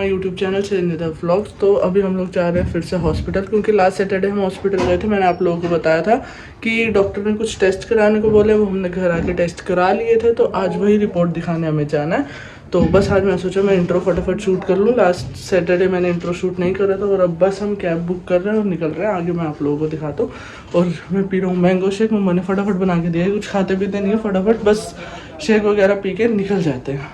My YouTube channel संजीदा vlogs. तो अभी हम लोग जा रहे हैं फिर से हॉस्पिटल, क्योंकि लास्ट सैटरडे हम हॉस्पिटल गए थे। मैंने आप लोगों को बताया था कि डॉक्टर ने कुछ टेस्ट कराने को बोले, वो हमने घर आके टेस्ट करा लिए थे। तो आज वही रिपोर्ट दिखाने हमें जाना है। तो बस आज मैं सोचा मैं इंट्रो फटाफट शूट कर लूँ। लास्ट सैटरडे मैंने इंट्रो शूट नहीं करा था और अब बस हम कैब बुक कर रहे हैं और निकल रहे हैं। आगे मैं आप लोगों को दिखाता हूँ। और मैं पी रहा हूँ मैंगो शेक। मम्मा ने फटाफट बना के दिया है, कुछ खाते पीते नहीं है, फटाफट बस शेक वगैरह पी के निकल जाते हैं।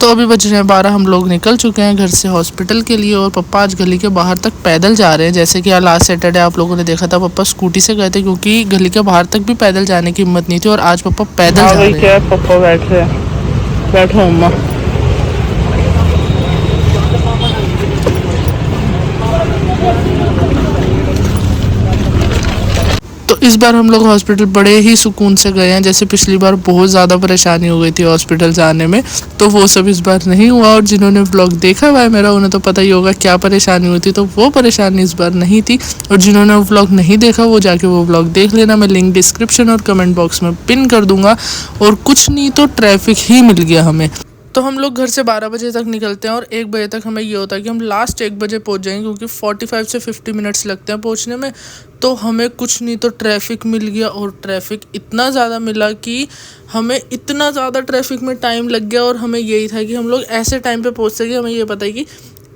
तो अभी बज रहे हैं 12, हम लोग निकल चुके हैं घर से हॉस्पिटल के लिए। और पापा आज गली के बाहर तक पैदल जा रहे हैं। जैसे कि लास्ट सैटरडे आप लोगों ने देखा था पापा स्कूटी से गए थे, क्योंकि गली के बाहर तक भी पैदल जाने की हिम्मत नहीं थी। और आज पापा पैदल जा रहे हैं। क्या पापा बैठो मम्मा। तो इस बार हम लोग हॉस्पिटल बड़े ही सुकून से गए हैं। जैसे पिछली बार बहुत ज़्यादा परेशानी हो गई थी हॉस्पिटल जाने में, तो वो सब इस बार नहीं हुआ। और जिन्होंने व्लॉग देखा हुआ है मेरा, उन्हें तो पता ही होगा क्या परेशानी हुई थी। तो वो परेशानी इस बार नहीं थी। और जिन्होंने वो व्लॉग नहीं देखा वो जाके वो व्लॉग देख लेना। मैं लिंक डिस्क्रिप्शन और कमेंट बॉक्स में पिन कर दूंगा। और कुछ नहीं तो ट्रैफिक ही मिल गया हमें। तो हम लोग घर से 12 बजे तक निकलते हैं और 1 बजे तक हमें ये होता है कि हम लास्ट 1 बजे पहुंच जाएंगे, क्योंकि 45 से 50 मिनट्स लगते हैं पहुंचने में। तो हमें कुछ नहीं तो ट्रैफिक मिल गया। और ट्रैफिक इतना ज़्यादा मिला कि हमें इतना ज़्यादा ट्रैफिक में टाइम लग गया। और हमें यही था कि हम लोग ऐसे टाइम पे पहुंच सके। हमें ये पता है कि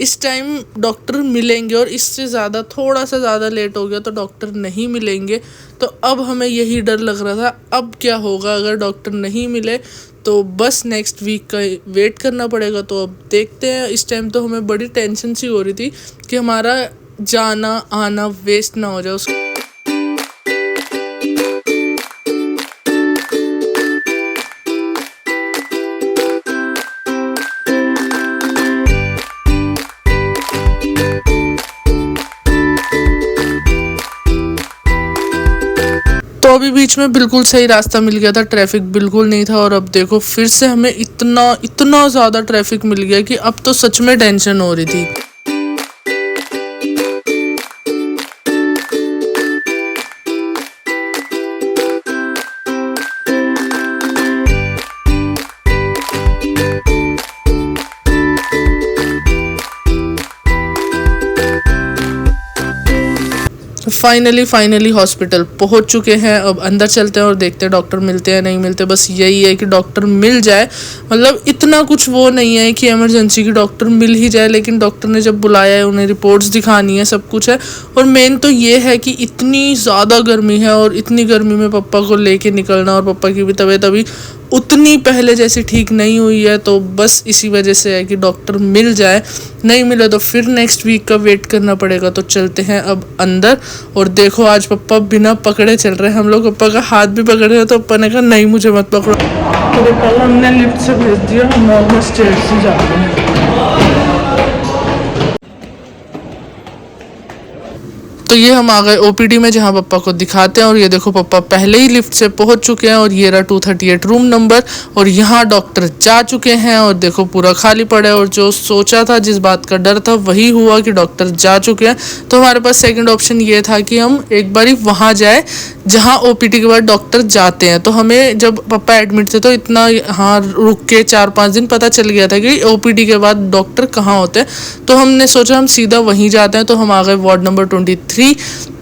इस टाइम डॉक्टर मिलेंगे और इससे ज़्यादा थोड़ा सा ज़्यादा लेट हो गया तो डॉक्टर नहीं मिलेंगे। तो अब हमें यही डर लग रहा था, अब क्या होगा अगर डॉक्टर नहीं मिले। तो बस नेक्स्ट वीक का वेट करना पड़ेगा। तो अब देखते हैं। इस टाइम तो हमें बड़ी टेंशन सी हो रही थी कि हमारा जाना आना वेस्ट ना हो जाए उसको। तो अभी बीच में बिल्कुल सही रास्ता मिल गया था, ट्रैफिक बिल्कुल नहीं था। और अब देखो फिर से हमें इतना ज़्यादा ट्रैफिक मिल गया कि अब तो सच में टेंशन हो रही थी। फाइनली हॉस्पिटल पहुंच चुके हैं। अब अंदर चलते हैं और देखते हैं डॉक्टर मिलते हैं नहीं मिलते। बस यही है कि डॉक्टर मिल जाए। मतलब इतना कुछ वो नहीं है कि इमरजेंसी की डॉक्टर मिल ही जाए, लेकिन डॉक्टर ने जब बुलाया है उन्हें रिपोर्ट्स दिखानी है, सब कुछ है। और मेन तो ये है कि इतनी ज़्यादा गर्मी है और इतनी गर्मी में पप्पा को लेके निकलना, और पप्पा की भी तबीयत अभी उतनी पहले जैसी ठीक नहीं हुई है। तो बस इसी वजह से है कि डॉक्टर मिल जाए। नहीं मिले तो फिर नेक्स्ट वीक का वेट करना पड़ेगा। तो चलते हैं अब अंदर। और देखो आज पप्पा बिना पकड़े चल रहे हैं। हम लोग पप्पा का हाथ भी पकड़ रहे हैं तो पप्पा ने कहा नहीं मुझे मत पकड़ो। तो कल हमने लिफ्ट से भेज दिया, हम नॉर्मल स्टेयर से जा रहे हैं। तो ये हम आ गए ओपीडी में, जहाँ पप्पा को दिखाते हैं। और ये देखो पप्पा पहले ही लिफ्ट से पहुंच चुके हैं। और ये रहा 238 रूम नंबर। और यहाँ डॉक्टर जा चुके हैं। और देखो पूरा खाली पड़ा है। और जो सोचा था, जिस बात का डर था, वही हुआ कि डॉक्टर जा चुके हैं। तो हमारे पास सेकंड ऑप्शन ये था कि हम एक बारी वहाँ जाए जहाँ ओपीडी के बाद डॉक्टर जाते हैं। तो हमें जब पप्पा एडमिट थे तो इतना यहाँ रुक के 4-5 दिन पता चल गया था कि ओपीडी के बाद डॉक्टर कहाँ होते हैं। तो हमने सोचा हम सीधा वहीं जाते हैं। तो हम आ गए वार्ड नंबर 23।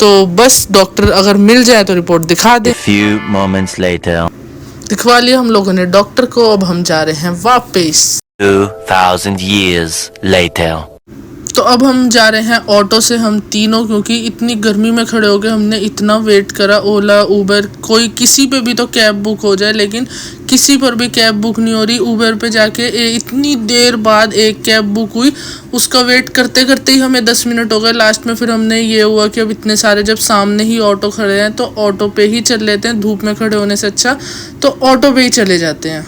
तो बस डॉक्टर अगर मिल जाए तो रिपोर्ट दिखा दे। दिखवा लिया हम लोगों ने डॉक्टर को। अब हम जा रहे हैं वापस 2000 years later। तो अब हम जा रहे हैं ऑटो से, हम तीनों, क्योंकि इतनी गर्मी में खड़े हो गए। हमने इतना वेट करा, ओला उबर कोई किसी पे भी तो कैब बुक हो जाए, लेकिन किसी पर भी कैब बुक नहीं हो रही। उबर पे जाके इतनी देर बाद एक कैब बुक हुई, उसका वेट करते करते ही हमें 10 मिनट हो गए। लास्ट में फिर हमने ये हुआ कि अब इतने सारे जब सामने ही ऑटो खड़े हैं तो ऑटो पे ही चल लेते हैं, धूप में खड़े होने से अच्छा तो ऑटो पे ही चले जाते हैं।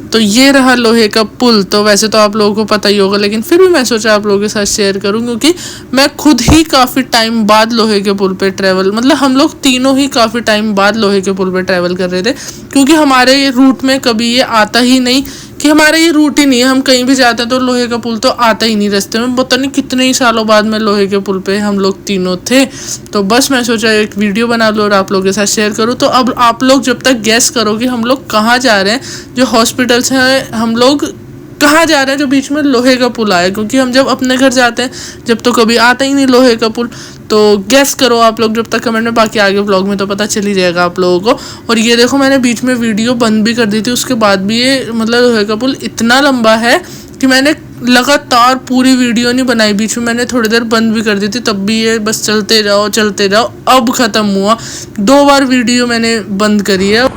तो ये रहा लोहे का पुल। तो वैसे तो आप लोगों को पता ही होगा, लेकिन फिर भी मैं सोचा आप लोगों के साथ शेयर करूं, क्योंकि मैं खुद ही काफ़ी टाइम बाद लोहे के पुल पे ट्रैवल, मतलब हम लोग तीनों ही काफ़ी टाइम बाद लोहे के पुल पे ट्रैवल कर रहे थे, क्योंकि हमारे रूट में कभी ये आता ही नहीं कि हमारा ये रूट ही नहीं है, हम कहीं भी जाते हैं तो लोहे का पुल तो आता ही नहीं रास्ते में। पता नहीं कितने ही सालों बाद में लोहे के पुल पे हम लोग तीनों थे, तो बस मैं सोचा एक वीडियो बना लूँ और आप लोगों के साथ शेयर करूँ। तो अब आप लोग जब तक गैस करोगे हम लोग कहाँ जा रहे हैं, जो हॉस्पिटल्स हैं हम लोग कहाँ जा रहे हैं जो बीच में लोहे का पुल आया, क्योंकि हम जब अपने घर जाते हैं जब तो कभी आता ही नहीं लोहे का पुल। तो गैस करो आप लोग जब तक कमेंट में, बाकी आगे व्लॉग में तो पता चल ही जाएगा आप लोगों को। और ये देखो मैंने बीच में वीडियो बंद भी कर दी थी, उसके बाद भी ये मतलब लोहे का पुल इतना लंबा है कि मैंने लगातार पूरी वीडियो नहीं बनाई, बीच में मैंने थोड़ी देर बंद भी कर दी थी, तब भी ये बस चलते जाओ चलते जाओ। अब ख़त्म हुआ, 2 बार वीडियो मैंने बंद करी है।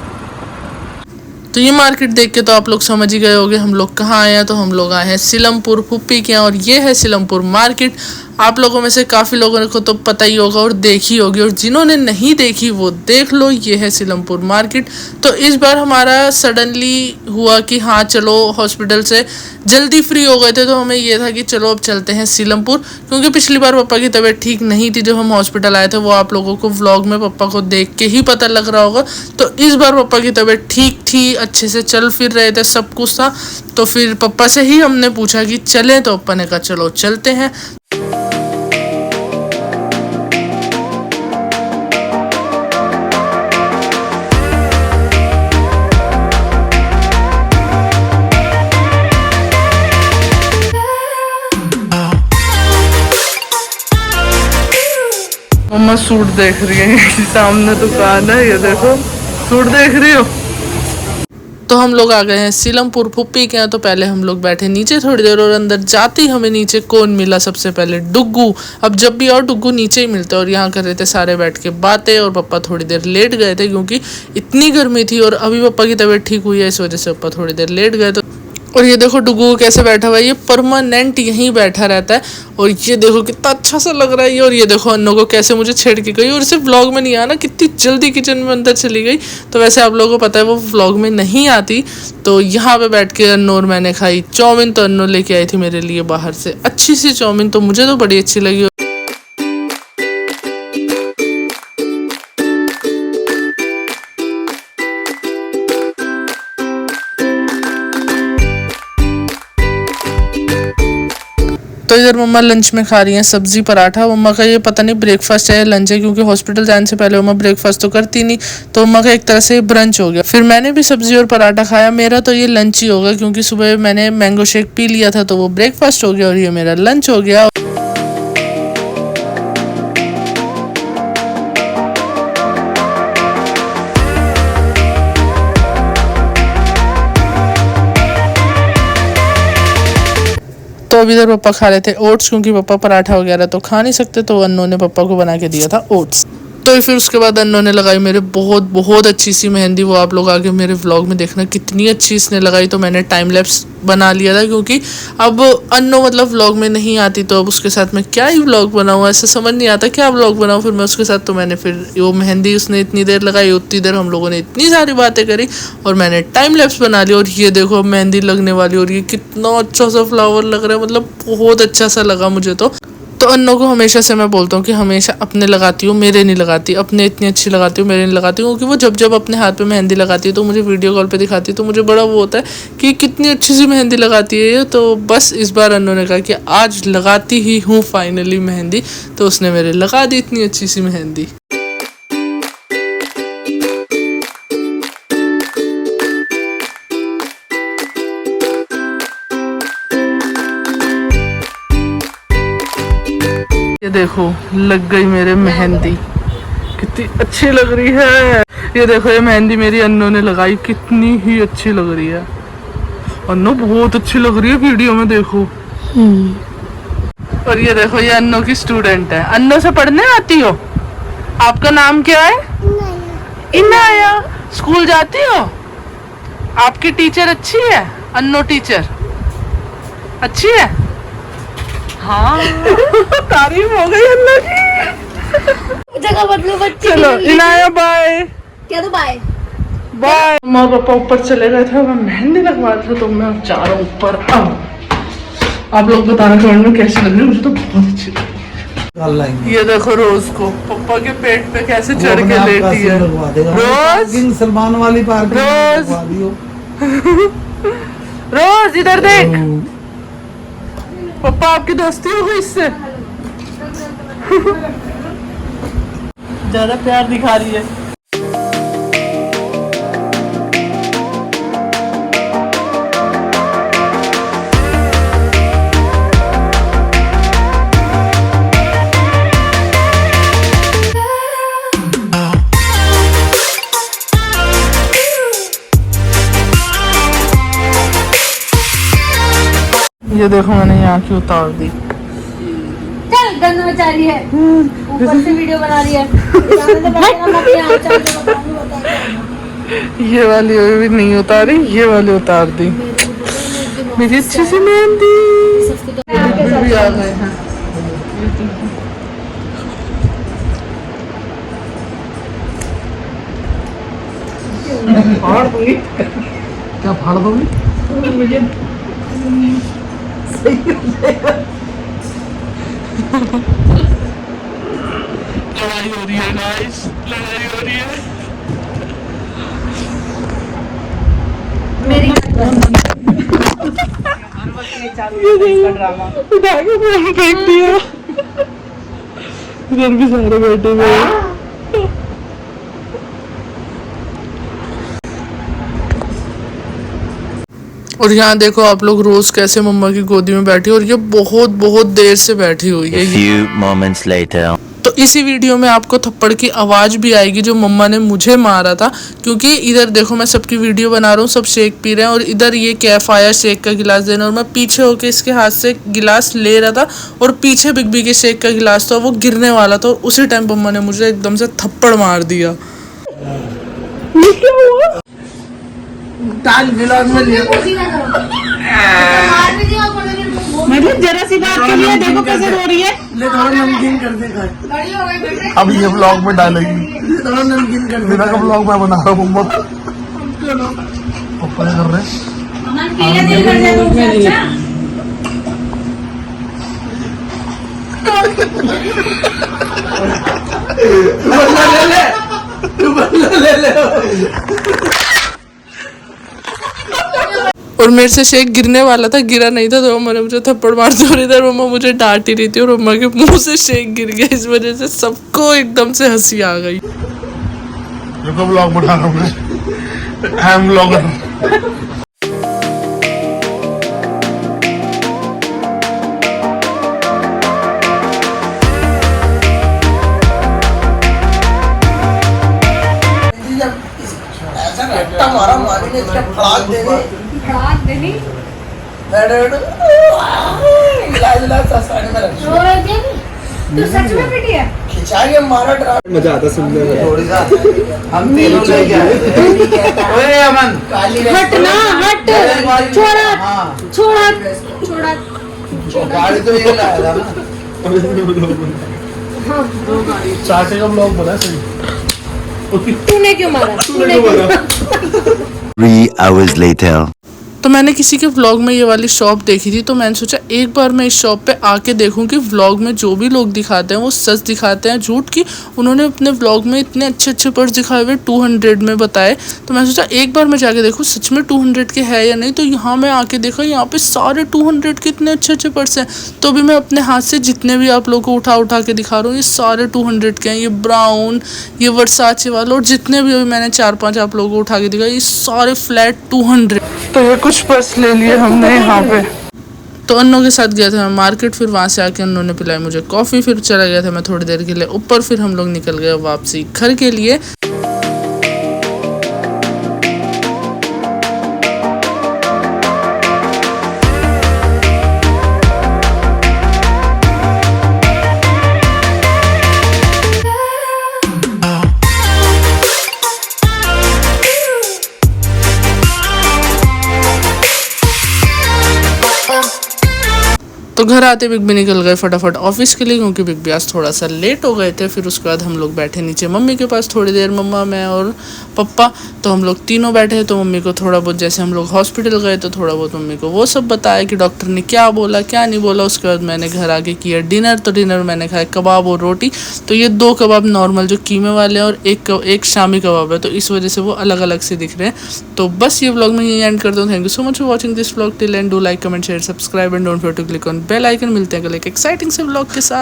तो ये मार्केट देख के तो आप लोग समझ ही गए होंगे हम लोग कहाँ आए हैं। तो हम लोग आए हैं सीलमपुर फुप्पी के यहाँ, और ये है सीलमपुर मार्केट। आप लोगों में से काफ़ी लोगों को तो पता ही होगा और देखी होगी, और जिन्होंने नहीं देखी वो देख लो। ये है सीलमपुर मार्केट। तो इस बार हमारा सडनली हुआ कि हाँ चलो, हॉस्पिटल से जल्दी फ्री हो गए थे तो हमें ये था कि चलो अब चलते हैं सीलमपुर, क्योंकि पिछली बार पापा की तबीयत ठीक नहीं थी जब हम हॉस्पिटल आए थे, वो आप लोगों को व्लॉग में पापा को देख के ही पता लग रहा होगा। तो इस बार पापा की तबीयत ठीक थी, अच्छे से चल फिर रहे थे, सब कुछ था। तो फिर पापा से ही हमने पूछा कि चलें, तो पापा ने कहा चलो चलते हैं। मम्मा सूट देख रही है, सामने दुकान है, ये देखो सूट देख रही हो। तो हम लोग आ गए हैं सीलमपुर फुप्पी के यहाँ। तो पहले हम लोग बैठे नीचे थोड़ी देर, और अंदर जाते ही हमें नीचे कौन मिला सबसे पहले, डुग्गू। अब जब भी और डुग्गू नीचे ही मिलते, और यहाँ कर रहे थे सारे बैठ के बातें, और पापा थोड़ी देर लेट गए थे क्योंकि इतनी गर्मी थी, और अभी पापा की तबीयत ठीक हुई है इस वजह से पापा थोड़ी देर लेट गए। तो और ये देखो डुग्गू कैसे बैठा हुआ है, ये परमानेंट यहीं बैठा रहता है, और ये देखो कितना अच्छा सा लग रहा है ये। और ये देखो अन्नो को कैसे मुझे छेड़ के गई, और इसे व्लॉग में नहीं आना, कितनी जल्दी किचन में अंदर चली गई। तो वैसे आप लोगों को पता है वो व्लॉग में नहीं आती। तो यहाँ पे बैठ के अन्नो और मैंने खाई चाउमीन। तो अन्नो लेके आई थी मेरे लिए बाहर से अच्छी सी चाउमीन, तो मुझे तो बड़ी अच्छी लगी। तो इधर मम्मा लंच में खा रही हैं सब्जी पराठा। मम्मा का ये पता नहीं ब्रेकफास्ट है या लंच है, क्योंकि हॉस्पिटल जाने से पहले मम्मा ब्रेकफास्ट तो करती नहीं, तो मम्मा का एक तरह से ब्रंच हो गया। फिर मैंने भी सब्जी और पराठा खाया, मेरा तो ये लंच ही होगा, क्योंकि सुबह मैंने मैंगो शेक पी लिया था तो वो ब्रेकफास्ट हो गया, और ये मेरा लंच हो गया। तो अभी इधर पापा खा रहे थे ओट्स, क्योंकि पापा पराठा वगैरह तो खा नहीं सकते, तो अन्नों ने पापा को बना के दिया था ओट्स। तो फिर उसके बाद अन्नों ने लगाई मेरे बहुत अच्छी सी मेहंदी। वो आप लोग आगे मेरे व्लॉग में देखना कितनी अच्छी इसने लगाई। तो मैंने टाइम लैप्स बना लिया था, क्योंकि अब अन्नो मतलब व्लॉग में नहीं आती, तो अब उसके साथ मैं क्या ही व्लॉग बनाऊँ, ऐसे समझ नहीं आता क्या व्लॉग बनाऊँ फिर मैं उसके साथ। तो मैंने फिर वो मेहंदी उसने इतनी देर लगाई, उतनी देर हम लोगों ने इतनी सारी बातें करी, और मैंने टाइम लैप्स बना लिया। और ये देखो मेहंदी लगने वाली, और ये कितना अच्छा सा फ्लावर लग रहा है, मतलब बहुत अच्छा सा लगा मुझे। तो अन्नों को हमेशा से मैं बोलता हूँ कि हमेशा अपने लगाती हूँ, मेरे नहीं लगाती। अपने इतनी अच्छी लगाती हूँ, मेरे नहीं लगाती हूँ, क्योंकि वो जब अपने हाथ पे मेहंदी लगाती है तो मुझे वीडियो कॉल पे दिखाती है, तो मुझे बड़ा वो होता है कि कितनी अच्छी सी मेहंदी लगाती है ये। तो बस इस बार अन्नों ने कहा कि आज लगाती ही हूँ फाइनली मेहंदी, तो उसने मेरे लगा दी इतनी अच्छी सी मेहंदी। ये देखो लग गई मेरे मेहंदी, कितनी अच्छी लग रही है। ये देखो ये मेहंदी मेरी अन्नों ने लगाई, कितनी ही अच्छी लग रही है। अन्नो बहुत अच्छी लग रही है वीडियो में, देखो। और ये देखो ये अन्नो की स्टूडेंट है। अन्नो से पढ़ने आती हो? आपका नाम क्या है? इनाया। स्कूल जाती हो? आपकी टीचर अच्छी है? अन्नो टीचर अच्छी है? हाँ तारीफ हो गई अन्नो की। जगह बदलो बच्चे। चलो इनाया बाय। क्या तो बाय बाय। माँ पापा ऊपर चले गए थे, मैं मेहंदी लगवा रहा था, तो मैं जा रहा हूँ ऊपर। आप लोग बताना कमेंट में कैसी लग रही है, मुझे तो बहुत अच्छी लगी। ये देखो रोज को पापा के पेट पे कैसे चढ़ के लेटी है। रोज सलमान वाली पार्क रोज रोज इधर देख, पापा आपकी दोस्ती हो गई इससे। ज्यादा प्यार दिखा रही है। ये देखो मैंने यहाँ की उतार दी। चल गंद मचा रही है, ऊपर से वीडियो बना रही है। ये वाली भी नहीं उतारी, ये वाली उतार दी। मेरी अच्छी सी मेहंदी भी आ गए हैं। फाड़ दूंगी। क्या फाड़ दूंगी? मुझे लड़ाई हो रही है गाइस, लड़ाई हो रही है। मेरी उठा के मैंने फेंक दिया। इधर भी सारे बैठे हुए हैं। और यहाँ देखो आप लोग, रोज कैसे मम्मा की गोदी में बैठी, और ये बहुत बहुत देर से बैठी हुई A है। few moments later. तो इसी वीडियो में आपको थप्पड़ की आवाज भी आएगी जो मम्मा ने मुझे मारा था, क्योंकि इधर देखो मैं सबकी वीडियो बना रहा हूँ, सब शेक पी रहे हैं, और इधर ये कैफ आया शेक का गिलास देना, और मैं पीछे होके इसके हाथ से गिलास ले रहा था, और पीछे बिग बी के शेक का गिलास था, वो गिरने वाला था, और उसी टाइम मम्मा ने मुझे एकदम से थप्पड़ मार दिया। मतलब जरा सी बात के लिए देखो कैसे रो रही है। नमकीन कर दे घर। अब ये ब्लॉग में डालेगी। थोड़ा नमकीन कर दे। मेरा का ब्लॉग मैं बना रहा हूँ मम्मा। पापा क्या कर रहे हैं? और मेरे से शेक गिरने वाला था, गिरा नहीं था, तो मम्मा ने मुझे थप्पड़ मार दिया, और इधर मम्मा मुझे डांट ही रही थी, और मम्मा के मुंह से शेक गिर गया, इस वजह से सबको एकदम से हंसी आ गई। रुको ब्लॉग बना रहा हूँ मैं। I am blogger. मारा मारी ने इसका फड़ाक देने इलाज साड़ी में रख रो रही थी तू सच में पिटी है। खिंचा के मारा डरा। मजा आता सुनने में। थोड़ी सा हम तीनों लेके आए। ओए अमन हट ना हट, छोड़ा छोड़ा छोड़ा। गाड़ी तो ये लाया था ना। चाटे का ब्लॉग बना सही। तूने क्यों मारा? तूने क्यों मारा? 3 hours later. तो मैंने किसी के व्लॉग में ये वाली शॉप देखी थी, तो मैंने सोचा एक बार मैं इस शॉप पे आके देखूं कि व्लॉग में जो भी लोग दिखाते हैं वो सच दिखाते हैं झूठ की। उन्होंने अपने व्लॉग में इतने अच्छे अच्छे पर्स दिखाए हुए 200 में बताए, तो मैंने सोचा एक बार मैं जाके देखूं सच में 200 के है या नहीं। तो यहाँ मैं आके देखा, यहाँ पे सारे 200 के इतने अच्छे अच्छे पर्स हैं। तो भी मैं अपने हाथ से जितने भी आप लोगों को उठा उठा के दिखा रहा हूँ, ये सारे 200 के हैं। ये ब्राउन, ये वर्साचे वाला, और जितने भी अभी मैंने 4-5 आप लोगों को उठा के दिखाया, ये सारे फ्लैट 200। तो ये कुछ पर्स ले लिए हमने यहाँ पे। तो अन्नों के साथ गया था मैं मार्केट, फिर वहाँ से आके अन्नों ने पिलाई मुझे कॉफ़ी, फिर चला गया था मैं थोड़ी देर के लिए ऊपर, फिर हम लोग निकल गए वापसी घर के लिए। तो घर आते बिग बी निकल गए फटाफट ऑफिस के लिए, क्योंकि बिग बी आज थोड़ा सा लेट हो गए थे। फिर उसके बाद हम लोग बैठे नीचे मम्मी के पास थोड़ी देर, मम्मा, मैं और पप्पा। तो हम लोग तीनों बैठे, तो मम्मी को थोड़ा बहुत, जैसे हम लोग हॉस्पिटल गए तो थोड़ा बहुत मम्मी को वो सब बताया कि डॉक्टर ने क्या बोला क्या नहीं बोला। उसके बाद मैंने घर आके किया डिनर। तो डिनर मैंने खाया कबाब और रोटी। तो ये 2 कबाब नॉर्मल जो कीमे वाले हैं और एक शामी कबाब है, तो इस वजह से वो अलग अलग से दिख रहे हैं। तो बस ये व्लॉग में यही एंड करता हूँ। Thank you so much for watching this vlog till end. Do like, comment, share, subscribe and don't forget to click on bell icon. मिलते हैं कल एक एक्साइटिंग से व्लॉग के साथ।